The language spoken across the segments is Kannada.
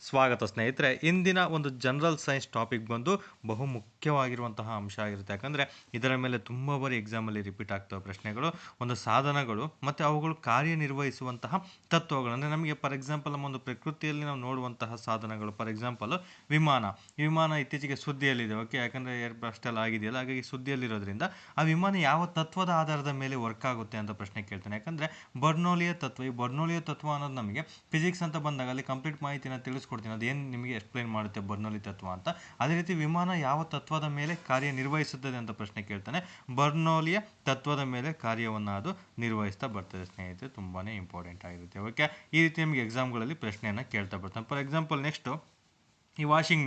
ಸ್ವಾಗತ ಸ್ನೇಹಿತರೆ. ಇಂದಿನ ಒಂದು ಜನರಲ್ ಸೈನ್ಸ್ ಟಾಪಿಕ್ ಬಂದು ಬಹು ಮುಖ್ಯವಾಗಿರುವಂತಹ ಅಂಶ ಆಗಿರುತ್ತೆ. ಯಾಕಂದರೆ ಇದರ ಮೇಲೆ ತುಂಬ ಬಾರಿ ಎಕ್ಸಾಮಲ್ಲಿ ರಿಪೀಟ್ ಆಗ್ತವೆ ಪ್ರಶ್ನೆಗಳು. ಒಂದು ಸಾಧನಗಳು ಮತ್ತು ಅವುಗಳು ಕಾರ್ಯನಿರ್ವಹಿಸುವಂತಹ ತತ್ವಗಳು. ಅಂದರೆ ನಮಗೆ ಫಾರ್ ಎಕ್ಸಾಂಪಲ್ ನಮ್ಮ ಒಂದು ಪ್ರಕೃತಿಯಲ್ಲಿ ನಾವು ನೋಡುವಂತಹ ಸಾಧನಗಳು, ಫಾರ್ ಎಕ್ಸಾಂಪಲ್ ಈ ವಿಮಾನ ಇತ್ತೀಚೆಗೆ ಸುದ್ದಿಯಲ್ಲಿದೆ. ಓಕೆ, ಯಾಕಂದರೆ ಏರ್ ಬ್ಲಾಸ್ಟ್ ಎಲ್ಲ ಆಗಿದೆಯಲ್ಲ, ಹಾಗಾಗಿ ಸುದ್ದಿಯಲ್ಲಿರೋದ್ರಿಂದ ಆ ವಿಮಾನ ಯಾವ ತತ್ವದ ಆಧಾರದ ಮೇಲೆ ವರ್ಕ್ ಆಗುತ್ತೆ ಅಂತ ಪ್ರಶ್ನೆ ಕೇಳ್ತಾನೆ. ಯಾಕಂದರೆ ಬರ್ನೌಲಿಯ ತತ್ವ, ಈ ಬರ್ನೌಲಿಯ ತತ್ವ ಅನ್ನೋದು ನಮಗೆ ಫಿಸಿಕ್ಸ್ ಅಂತ ಬಂದಾಗ ಅಲ್ಲಿ ಕಂಪ್ಲೀಟ್ ಮಾಹಿತಿನ ತಿಳಿಸ್ಕೊಡ್ತೀನಿ, ಅದೇನು ನಿಮಗೆ ಎಕ್ಸ್ಪ್ಲೈನ್ ಮಾಡುತ್ತೆ ಬರ್ನೌಲಿ ತತ್ವ ಅಂತ. ಅದೇ ರೀತಿ ವಿಮಾನ ಯಾವ ತತ್ವದ ಮೇಲೆ ಕಾರ್ಯನಿರ್ವಹಿಸುತ್ತದೆ ಅಂತ ಪ್ರಶ್ನೆ ಕೇಳ್ತಾನೆ. ಬರ್ನೌಲಿಯ ತತ್ವದ ಮೇಲೆ ಕಾರ್ಯವನ್ನು ಅದು ನಿರ್ವಹಿಸ್ತಾ ಬರ್ತದೆ ಸ್ನೇಹಿತರೆ. ತುಂಬಾ ಇಂಪಾರ್ಟೆಂಟ್ ಆಗಿರುತ್ತೆ. ಓಕೆ, ಈ ರೀತಿ ನಿಮಗೆ ಎಕ್ಸಾಮ್ಗಳಲ್ಲಿ ಪ್ರಶ್ನೆಯನ್ನು ಕೇಳ್ತಾ ಬರ್ತಾನೆ. ಫಾರ್ ಎಕ್ಸಾಂಪಲ್ ನೆಕ್ಸ್ಟು ಈ ವಾಷಿಂಗ್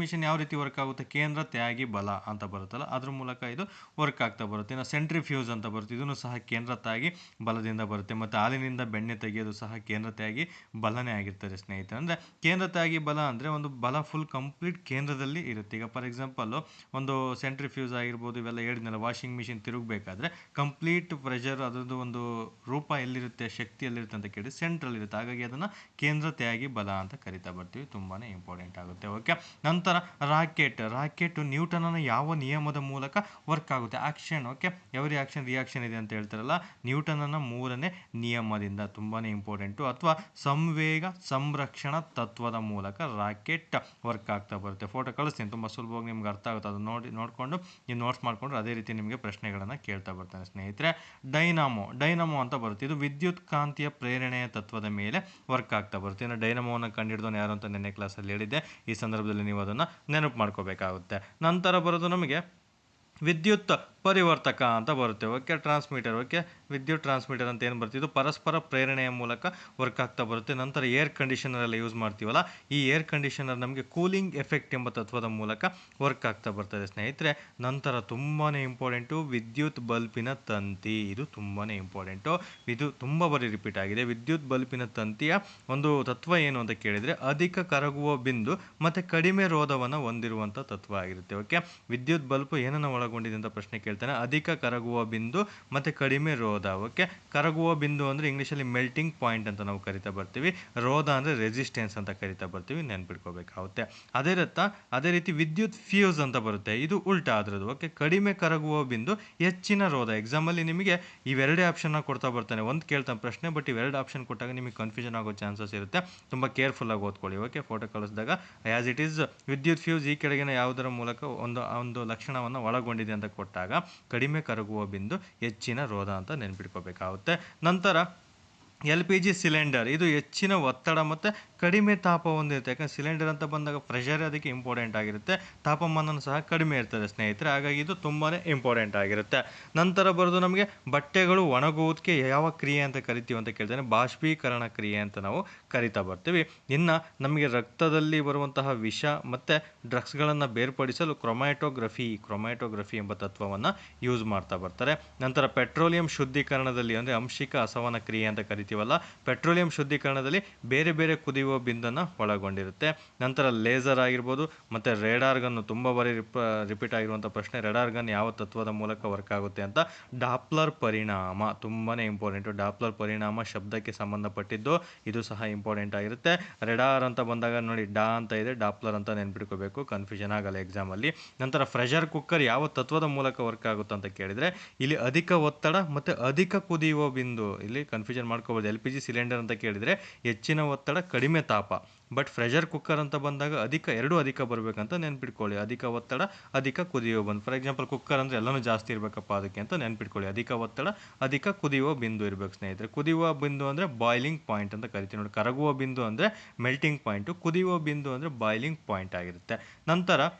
ಮಿಷಿನ್ ಯಾವ ರೀತಿ ವರ್ಕ್ ಆಗುತ್ತೆ? ಕೇಂದ್ರ ತ್ಯಾಗಿ ಬಲ ಅಂತ ಬರುತ್ತಲ್ಲ, ಅದ್ರ ಮೂಲಕ ಇದು ವರ್ಕ್ ಆಗ್ತಾ ಬರುತ್ತೆ. ಇನ್ನು ಸೆಂಟ್ರಿಫ್ಯೂಸ್ ಅಂತ ಬರುತ್ತೆ, ಇದನ್ನು ಸಹ ಕೇಂದ್ರ ತ್ಯಾಗಿ ಬಲದಿಂದ ಬರುತ್ತೆ. ಮತ್ತು ಹಾಲಿನಿಂದ ಬೆಣ್ಣೆ ತೆಗೆಯೋದು ಸಹ ಕೇಂದ್ರ ತ್ಯಾಗಿ ಬಲನೇ ಆಗಿರ್ತದೆ ಸ್ನೇಹಿತರೆ. ಅಂದರೆ ಕೇಂದ್ರ ತ್ಯಾಗಿ ಬಲ ಅಂದರೆ ಒಂದು ಬಲ ಫುಲ್ ಕಂಪ್ಲೀಟ್ ಕೇಂದ್ರದಲ್ಲಿ ಇರುತ್ತೆ. ಈಗ ಫಾರ್ ಎಕ್ಸಾಂಪಲ್ಲು ಒಂದು ಸೆಂಟ್ರಿಫ್ಯೂಸ್ ಆಗಿರ್ಬೋದು, ಇವೆಲ್ಲ ಹೇಳಿದ್ನಲ್ಲ, ವಾಷಿಂಗ್ ಮಿಷಿನ್ ತಿರುಗಬೇಕಾದ್ರೆ ಕಂಪ್ಲೀಟ್ ಪ್ರೆಷರ್ ಅದರದ್ದು ಒಂದು ರೂಪ ಎಲ್ಲಿರುತ್ತೆ, ಶಕ್ತಿ ಎಲ್ಲಿರುತ್ತೆ ಅಂತ ಕೇಳಿ ಸೆಂಟ್ರಲ್ ಇರುತ್ತೆ. ಹಾಗಾಗಿ ಅದನ್ನು ಕೇಂದ್ರ ತ್ಯಾಗಿ ಬಲ ಅಂತ ಕರಿತಾ ಬರ್ತೀವಿ. ತುಂಬಾ ಇಂಪಾರ್ಟೆಂಟ್ ಆಗುತ್ತೆ. ಓಕೆ, ನಂತರ ರಾಕೆಟ್ ನ್ಯೂಟನ್ನ ಯಾವ ನಿಯಮದ ಮೂಲಕ ವರ್ಕ್ ಆಗುತ್ತೆ? Action. Okay, every action reaction ಇದೆ ಅಂತ ಹೇಳ್ತಾರಲ್ಲ, ನ್ಯೂಟನ್ನ ಮೂರನೇ ನಿಯಮದಿಂದ. ತುಂಬಾ ಇಂಪಾರ್ಟೆಂಟು. ಅಥವಾ ಸಂವೇಗ ಸಂರಕ್ಷಣಾ ತತ್ವದ ಮೂಲಕ ರಾಕೆಟ್ ವರ್ಕ್ ಆಗ್ತಾ ಬರುತ್ತೆ. ಫೋಟೋ ಕಳಿಸ್ತೀನಿ, ತುಂಬ ಸುಲಭವಾಗಿ ನಿಮ್ಗೆ ಅರ್ಥ ಆಗುತ್ತೆ. ಅದು ನೋಡಿಕೊಂಡು ನೀವು ನೋಟ್ಸ್ ಮಾಡಿಕೊಂಡ್ರೆ ಅದೇ ರೀತಿ ನಿಮಗೆ ಪ್ರಶ್ನೆಗಳನ್ನು ಕೇಳ್ತಾ ಬರ್ತಾನೆ ಸ್ನೇಹಿತರೆ. ಡೈನಮೋ ಅಂತ ಬರುತ್ತೆ, ಇದು ವಿದ್ಯುತ್ ಕಾಂತೀಯ ಪ್ರೇರಣೆಯ ತತ್ವದ ಮೇಲೆ ವರ್ಕ್ ಆಗ್ತಾ ಬರುತ್ತೆ. ಇನ್ನು ಡೈನಮೋವನ್ನು ಕಂಡುಹಿಡಿದವನು ಯಾರು ಅಂತ ನೆನ್ನೆ ಕ್ಲಾಸಲ್ಲಿ ಹೇಳಿದ್ದೆ. ಈ ಸಂದರ್ಭದಲ್ಲಿ ನೀವು ಅದನ್ನು ನೆನಪು ಮಾಡ್ಕೋಬೇಕಾಗುತ್ತೆ. ನಂತರ ಬರೋದು ನಮಗೆ ವಿದ್ಯುತ್ ಪರಿವರ್ತಕ ಅಂತ ಬರುತ್ತೆ. Okay, transmitter. ಓಕೆ, ವಿದ್ಯುತ್ ಟ್ರಾನ್ಸ್ಮಿಟರ್ ಅಂತ ಏನು ಬರುತ್ತೆ, ಇದು ಪರಸ್ಪರ ಪ್ರೇರಣೆಯ ಮೂಲಕ ವರ್ಕ್ ಆಗ್ತಾ ಬರುತ್ತೆ. ನಂತರ ಏರ್ ಕಂಡೀಷನರ್ ಎಲ್ಲ ಯೂಸ್ ಮಾಡ್ತೀವಲ್ಲ, ಈ ಏರ್ ಕಂಡೀಷನರ್ ನಮಗೆ ಕೂಲಿಂಗ್ ಎಫೆಕ್ಟ್ ಎಂಬ ತತ್ವದ ಮೂಲಕ ವರ್ಕ್ ಆಗ್ತಾ ಬರ್ತದೆ ಸ್ನೇಹಿತರೆ. ನಂತರ ತುಂಬಾ ಇಂಪಾರ್ಟೆಂಟು ವಿದ್ಯುತ್ ಬಲ್ಪಿನ ತಂತಿ. ಇದು ತುಂಬಾ ಇಂಪಾರ್ಟೆಂಟು, ಇದು ತುಂಬ ಬಾರಿ ರಿಪೀಟ್ ಆಗಿದೆ. ವಿದ್ಯುತ್ ಬಲ್ಪಿನ ತಂತಿಯ ಒಂದು ತತ್ವ ಏನು ಅಂತ ಕೇಳಿದರೆ ಅಧಿಕ ಕರಗುವ ಬಿಂದು ಮತ್ತು ಕಡಿಮೆ ರೋಧವನ್ನು ಹೊಂದಿರುವಂಥ ತತ್ವ ಆಗಿರುತ್ತೆ. ಓಕೆ, ವಿದ್ಯುತ್ ಬಲ್ಬ್ ಏನನ್ನು ಒಳಗೊಂಡಿದೆ ಅಂತ ಪ್ರಶ್ನೆ ಕೇಳ್ತಾನೆ. ಅಧಿಕ ಕರಗುವ ಬಿಂದು ಮತ್ತು ಕಡಿಮೆ ರೋಧ. ಓಕೆ, ಕರಗುವ ಬಿಂದು ಅಂದರೆ ಇಂಗ್ಲೀಷಲ್ಲಿ ಮೆಲ್ಟಿಂಗ್ ಪಾಯಿಂಟ್ ಅಂತ ನಾವು ಕರಿತಾ ಬರ್ತೀವಿ. ರೋಧ ಅಂದರೆ ರೆಸಿಸ್ಟೆನ್ಸ್ ಅಂತ ಕರಿತಾ ಬರ್ತೀವಿ, ನೆನ್ಪಿಟ್ಕೋಬೇಕಾಗುತ್ತೆ. ಅದೇ ರೀತಿ ವಿದ್ಯುತ್ ಫ್ಯೂಸ್ ಅಂತ ಬರುತ್ತೆ, ಇದು ಉಲ್ಟಾ ಅದರದ್ದು. ಓಕೆ, ಕಡಿಮೆ ಕರಗುವ ಬಿಂದು, ಹೆಚ್ಚಿನ ರೋಧ. ಎಕ್ಸಾಮಲ್ಲಿ ನಿಮಗೆ ಇವೆರಡೇ ಆಪ್ಷನ್ನ ಕೊಡ್ತಾ ಬರ್ತಾನೆ. ಒಂದು ಕೇಳ್ತಾನೆ ಪ್ರಶ್ನೆ, ಬಟ್ ಇವೆರಡು ಆಪ್ಷನ್ ಕೊಟ್ಟಾಗ ನಿಮಗೆ ಕನ್ಫ್ಯೂಷನ್ ಆಗೋ ಚಾನ್ಸಸ್ ಇರುತ್ತೆ. ತುಂಬ ಕೇರ್ಫುಲ್ಲಾಗಿ ಓದ್ಕೊಳ್ಳಿ. ಓಕೆ, ಫೋಟೋ ಕಳಿಸಿದಾಗ ಆ್ಯಸ್ ಇಟ್ ಈಸ್ ವಿದ್ಯುತ್ ಫ್ಯೂಸ್ ಈ ಕೆಳಗಿನ ಯಾವುದರ ಮೂಲಕ ಒಂದು ಲಕ್ಷಣವನ್ನು ಒಳಗೊಂಡಿದೆ ಅಂತ ಕೊಟ್ಟಾಗ ಕಡಿಮೆ ಕರಗುವ ಬಿಂದು, ಹೆಚ್ಚಿನ ರೋಧ ಅಂತ ನೆನ್ಪಿಟ್ಕೋಬೇಕಾಗುತ್ತೆ. ನಂತರ LPG ಸಿಲಿಂಡರ್, ಇದು ಹೆಚ್ಚಿನ ಒತ್ತಡ ಮತ್ತು ಕಡಿಮೆ ತಾಪ ಹೊಂದಿರುತ್ತೆ. ಯಾಕಂದರೆ ಸಿಲಿಂಡರ್ ಅಂತ ಬಂದಾಗ ಪ್ರೆಷರ್ ಅದಕ್ಕೆ ಇಂಪಾರ್ಟೆಂಟ್ ಆಗಿರುತ್ತೆ, ತಾಪಮಾನ ಸಹ ಕಡಿಮೆ ಇರ್ತದೆ ಸ್ನೇಹಿತರೆ. ಹಾಗಾಗಿ ಇದು ತುಂಬಾ ಇಂಪಾರ್ಟೆಂಟ್ ಆಗಿರುತ್ತೆ. ನಂತರ ಬರೋದು ನಮಗೆ ಬಟ್ಟೆಗಳು ಒಣಗುವುದಕ್ಕೆ ಯಾವ ಕ್ರಿಯೆ ಅಂತ ಕರಿತೀವಿ ಅಂತ ಕೇಳ್ತಾನೆ. ಬಾಷ್ಪೀಕರಣ ಕ್ರಿಯೆ ಅಂತ ನಾವು ಕರಿತಾ ಬರ್ತೀವಿ. ಇನ್ನು ನಮಗೆ ರಕ್ತದಲ್ಲಿ ಬರುವಂತಹ ವಿಷ ಮತ್ತು ಡ್ರಗ್ಸ್ಗಳನ್ನು ಬೇರ್ಪಡಿಸಲು ಕ್ರೊಮ್ಯಾಟೋಗ್ರಫಿ ಎಂಬ ತತ್ವವನ್ನು ಯೂಸ್ ಮಾಡ್ತಾ ಬರ್ತಾರೆ. ನಂತರ ಪೆಟ್ರೋಲಿಯಂ ಶುದ್ಧೀಕರಣದಲ್ಲಿ ಅಂದರೆ ಅಂಶಿಕ ಅಸವನ ಕ್ರಿಯೆ ಅಂತ ಕರಿತೀವಲ್ಲ, ಪೆಟ್ರೋಲಿಯಂ ಶುದ್ಧೀಕರಣದಲ್ಲಿ ಬೇರೆ ಬೇರೆ ಕುದಿಯುವ ಬಿಂದನ್ನು ಒಳಗೊಂಡಿರುತ್ತೆ. ನಂತರ ಲೇಸರ್ ಆಗಿರ್ಬೋದು ಮತ್ತು ರೇಡಾರ್ ಗನ್, ತುಂಬ ಬಾರಿ ರಿಪೀಟ್ ಆಗಿರುವಂಥ ಪ್ರಶ್ನೆ, ರೇಡಾರ್ ಗನ್ ಯಾವ ತತ್ವದ ಮೂಲಕ ವರ್ಕ್ ಆಗುತ್ತೆ ಅಂತ. ಡಾಪ್ಲರ್ ಪರಿಣಾಮ, ತುಂಬಾ ಇಂಪಾರ್ಟೆಂಟು. ಡಾಪ್ಲರ್ ಪರಿಣಾಮ ಶಬ್ದಕ್ಕೆ ಸಂಬಂಧಪಟ್ಟಿದ್ದು, ಇದು ಸಹ ಇಂಪಾರ್ಟೆಂಟ್ ಆಗಿರುತ್ತೆ. ರೇಡಾರ್ ಅಂತ ಬಂದಾಗ ನೋಡಿ ಡಾ ಅಂತ ಇದೆ, ಡಾಪ್ಲರ್ ಅಂತ ನೆನ್ಪಿಟ್ಕೋಬೇಕು, ಕನ್ಫ್ಯೂಷನ್ ಆಗಲ್ಲ ಎಕ್ಸಾಮಲ್ಲಿ. ನಂತರ ಪ್ರೆಷರ್ ಕುಕ್ಕರ್ ಯಾವ ತತ್ವದ ಮೂಲಕ ವರ್ಕ್ ಆಗುತ್ತೆ ಅಂತ ಕೇಳಿದರೆ ಇಲ್ಲಿ ಅಧಿಕ ಒತ್ತಡ ಮತ್ತು ಅಧಿಕ ಕುದಿಯುವ ಬಿಂದು. ಇಲ್ಲಿ ಕನ್ಫ್ಯೂಷನ್ ಮಾಡ್ಕೋಬೋದು. LPG ಸಿಲಿಂಡರ್ ಅಂತ ಕೇಳಿದರೆ ಹೆಚ್ಚಿನ ಒತ್ತಡ ಕಡಿಮೆ ತಾಪ, ಬಟ್ ಪ್ರೆಷರ್ ಕುಕ್ಕರ್ ಅಂತ ಬಂದಾಗ ಎರಡೂ ಅಧಿಕ ಬರಬೇಕಂತ ನೆನ್ಪಿಟ್ಕೊಳ್ಳಿ. ಅಧಿಕ ಒತ್ತಡ ಅಧಿಕ ಕುದಿಯುವ ಬಿಂದು. ಫಾರ್ ಎಕ್ಸಾಂಪಲ್ ಕುಕ್ಕರ್ ಅಂದರೆ ಎಲ್ಲನೂ ಜಾಸ್ತಿ ಇರಬೇಕಪ್ಪ ಅದಕ್ಕೆ ಅಂತ ನೆನ್ಪಿಟ್ಕೊಳ್ಳಿ. ಅಧಿಕ ಒತ್ತಡ ಅಧಿಕ ಕುದಿಯುವ ಬಿಂದು ಇರಬೇಕು ಸ್ನೇಹಿತರೆ. ಕುದಿಯುವ ಬಿಂದು ಅಂದರೆ ಬಾಯ್ಲಿಂಗ್ ಪಾಯಿಂಟ್ ಅಂತ ಕರಿತೀವಿ ನೋಡಿ. ಕರಗುವ ಬಿಂದು ಅಂದರೆ ಮೆಲ್ಟಿಂಗ್ ಪಾಯಿಂಟು, ಕುದಿಯುವ ಬಿಂದು ಅಂದರೆ ಬಾಯ್ಲಿಂಗ್ ಪಾಯಿಂಟ್ ಆಗಿರುತ್ತೆ. ನಂತರ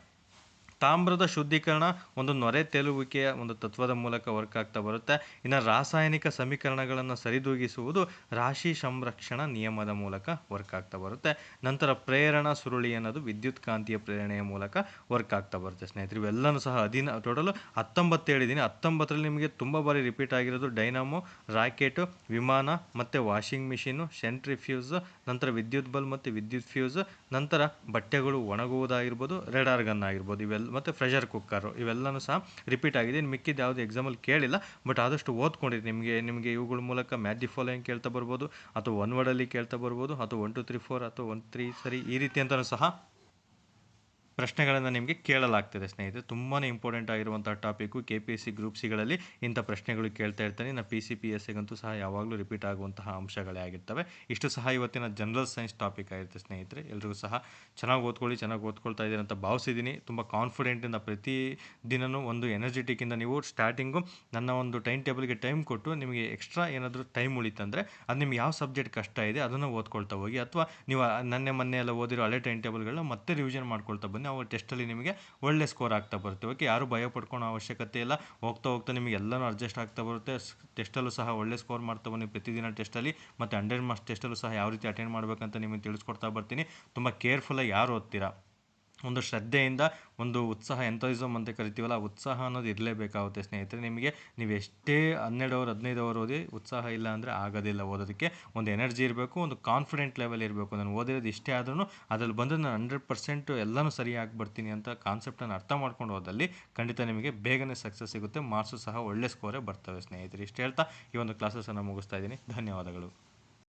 ತಾಮ್ರದ ಶುದ್ಧೀಕರಣ ಒಂದು ನೊರೆ ತೇಲುವಿಕೆಯ ಒಂದು ತತ್ವದ ಮೂಲಕ ವರ್ಕ್ ಆಗ್ತಾ ಬರುತ್ತೆ. ಇನ್ನು ರಾಸಾಯನಿಕ ಸಮೀಕರಣಗಳನ್ನು ಸರಿದೂಗಿಸುವುದು ರಾಶಿ ಸಂರಕ್ಷಣಾ ನಿಯಮದ ಮೂಲಕ ವರ್ಕ್ ಆಗ್ತಾ ಬರುತ್ತೆ. ನಂತರ ಪ್ರೇರಣಾ ಸುರುಳಿ ಅನ್ನೋದು ವಿದ್ಯುತ್ ಕಾಂತೀಯ ಪ್ರೇರಣೆಯ ಮೂಲಕ ವರ್ಕ್ ಆಗ್ತಾ ಬರುತ್ತೆ ಸ್ನೇಹಿತರೆ. ಇವೆಲ್ಲನೂ ಸಹ ಟೋಟಲು 19 ಹೇಳಿದ್ದೀನಿ. 19ರಲ್ಲಿ ನಿಮಗೆ ತುಂಬ ಬಾರಿ ರಿಪೀಟ್ ಆಗಿರೋದು ಡೈನಾಮೋ, ರಾಕೆಟು, ವಿಮಾನ ಮತ್ತು ವಾಷಿಂಗ್ ಮಿಷಿನು, ಸೆಂಟ್ರಿಫ್ಯೂಸ್, ನಂತರ ವಿದ್ಯುತ್ ಬಲ್ಬ್ ಮತ್ತು ವಿದ್ಯುತ್ ಫ್ಯೂಸ್, ನಂತರ ಬಟ್ಟೆಗಳು ಒಣಗುವುದಾಗಿರ್ಬೋದು, ರೇಡಾರ್ ಗನ್ ಆಗಿರ್ಬೋದು. ಮತ್ತು ಪ್ರೆಷರ್ ಕುಕ್ಕರು ಇವೆಲ್ಲನೂ ಸಹ ರಿಪೀಟ್ ಆಗಿದೆ. ಇನ್ನು ಮಿಕ್ಕಿದ್ದು ಯಾವುದು ಎಕ್ಸಾಮಲ್ಲಿ ಕೇಳಿಲ್ಲ, ಬಟ್ ಆದಷ್ಟು ಓದ್ಕೊಂಡಿರಿ. ನಿಮಗೆ ಇವುಗಳ ಮೂಲಕ ಮ್ಯಾಚ್ ದಿ ಫಾಲೋಯಿಂಗ್ ಕೇಳ್ತಾ ಬರ್ಬೋದು, ಅಥವಾ ಒನ್ ವರ್ಡಲ್ಲಿ ಕೇಳ್ತಾ ಬರ್ಬೋದು, ಅಥವಾ 1 2 3 4 ಅಥವಾ 1 3 ಸರಿ ಈ ರೀತಿ ಅಂತಲೂ ಸಹ ಪ್ರಶ್ನೆಗಳನ್ನು ನಿಮಗೆ ಕೇಳಲಾಗ್ತದೆ ಸ್ನೇಹಿತರೆ. ತುಂಬಾ ಇಂಪಾರ್ಟೆಂಟ್ ಆಗಿರುವಂಥ ಟಾಪಿಕ್ಕು. KPSC ಗ್ರೂಪ್ ಸಿಗಳಲ್ಲಿ ಇಂಥ ಪ್ರಶ್ನೆಗಳು ಕೇಳ್ತಾ ಇರ್ತಾನೆ. PCPSCಗಂತೂ ಸಹ ಯಾವಾಗಲೂ ರಿಪೀಟ್ ಆಗುವಂತಹ ಅಂಶಗಳೇ ಆಗಿರ್ತವೆ. ಇಷ್ಟು ಸಹ ಇವತ್ತಿನ ಜನರಲ್ ಸೈನ್ಸ್ ಟಾಪಿಕ್ ಆಗಿರುತ್ತೆ ಸ್ನೇಹಿತರೆ. ಎಲ್ರಿಗೂ ಸಹ ಚೆನ್ನಾಗಿ ಓದ್ಕೊಳ್ಳಿ, ಚೆನ್ನಾಗಿ ಓದ್ಕೊಳ್ತಾ ಇದ್ದೀರಿ ಅಂತ ಭಾವಿಸಿದ್ದೀನಿ. ತುಂಬ ಕಾನ್ಫಿಡೆಂಟಿಂದ ಪ್ರತಿ ದಿನವೂ ಒಂದು ಎನರ್ಜೆಟಿಕ್ಕಿಂದ ನೀವು ಸ್ಟಾರ್ಟಿಂಗು ನನ್ನ ಒಂದು ಟೈಮ್ ಟೇಬಲ್ಗೆ ಟೈಮ್ ಕೊಟ್ಟು ನಿಮಗೆ ಎಕ್ಸ್ಟ್ರಾ ಏನಾದರೂ ಟೈಮ್ ಉಳಿತಂದರೆ ಅದು ನಿಮ್ಗೆ ಯಾವ ಸಬ್ಜೆಕ್ಟ್ ಕಷ್ಟ ಇದೆ ಅದನ್ನು ಓದ್ಕೊಳ್ತಾ ಹೋಗಿ, ಅಥವಾ ನೀವು ಮೊನ್ನೆ ಎಲ್ಲ ಓದಿರೋ ಹಳೆ ಟೈಮ್ ಟೇಬಲ್ಗಳನ್ನ ಮತ್ತೆ ರಿವಿಷನ್ ಮಾಡ್ಕೊಳ್ತಾ ಬನ್ನಿ. ಅವಾಗ ಟೆಸ್ಟಲ್ಲಿ ನಿಮಗೆ ಒಳ್ಳೆ ಸ್ಕೋರ್ ಆಗ್ತಾ ಬರುತ್ತೆ. ಓಕೆ, ಯಾರು ಭಯ ಪಡ್ಕೊಳ್ಳೋ ಅವಶ್ಯಕತೆ ಇಲ್ಲ. ಹೋಗ್ತಾ ಹೋಗ್ತಾ ನಿಮಗೆ ಎಲ್ಲನೂ ಅಡ್ಜಸ್ಟ್ ಆಗ್ತಾ ಬರುತ್ತೆ. ಟೆಸ್ಟಲ್ಲೂ ಸಹ ಒಳ್ಳೆ ಸ್ಕೋರ್ ಮಾಡ್ತಾ ಬನ್ನಿ ಪ್ರತಿದಿನ ಟೆಸ್ಟಲ್ಲಿ. ಮತ್ತು 100 ಮಾರ್ಕ್ಸ್ ಟೆಸ್ಟಲ್ಲೂ ಸಹ ಯಾವ ರೀತಿ ಅಟೆಂಡ್ ಮಾಡಬೇಕಂತ ನಿಮಗೆ ತಿಳಿಸ್ಕೊಡ್ತಾ ಬರ್ತೀನಿ. ತುಂಬ ಕೇರ್ಫುಲ್ಲಾಗಿ ಯಾರು ಓದ್ತೀರಾ, ಒಂದು ಶ್ರದ್ಧೆಯಿಂದ, ಒಂದು ಉತ್ಸಾಹ, ಎಂಥೂಸಿಸಮ್ ಅಂತ ಕರಿತೀವಲ್ಲ, ಆ ಉತ್ಸಾಹ ಅನ್ನೋದು ಇರಲೇಬೇಕಾಗುತ್ತೆ ಸ್ನೇಹಿತರೆ. ನಿಮಗೆ ನೀವು ಎಷ್ಟೇ 12 ಅವರ್ 15 ಅವರ್ ಓದಿ ಉತ್ಸಾಹ ಇಲ್ಲ ಅಂದರೆ ಆಗೋದಿಲ್ಲ ಓದೋದಕ್ಕೆ. ಒಂದು ಎನರ್ಜಿ ಇರಬೇಕು, ಒಂದು ಕಾನ್ಫಿಡೆಂಟ್ ಲೆವೆಲ್ ಇರಬೇಕು. ನಾನು ಓದಿರೋದು ಇಷ್ಟೇ ಆದ್ರೂ ಅದ್ರಲ್ಲಿ ಬಂದು ನಾನು 100% ಎಲ್ಲನೂ ಸರಿಯಾಗಿ ಬರ್ತೀನಿ ಅಂತ ಕಾನ್ಸೆಪ್ಟನ್ನು ಅರ್ಥ ಮಾಡ್ಕೊಂಡು ಹೋದಲ್ಲಿ ಖಂಡಿತ ನಿಮಗೆ ಬೇಗನೆ ಸಕ್ಸಸ್ ಸಿಗುತ್ತೆ. ಮಾರ್ಕ್ಸು ಸಹ ಒಳ್ಳೆ ಸ್ಕೋರೇ ಬರ್ತವೆ ಸ್ನೇಹಿತರೆ. ಇಷ್ಟು ಹೇಳ್ತಾ ಈ ಒಂದು ಕ್ಲಾಸಸನ್ನು ಮುಗಿಸ್ತಾ ಇದ್ದೀನಿ. ಧನ್ಯವಾದಗಳು.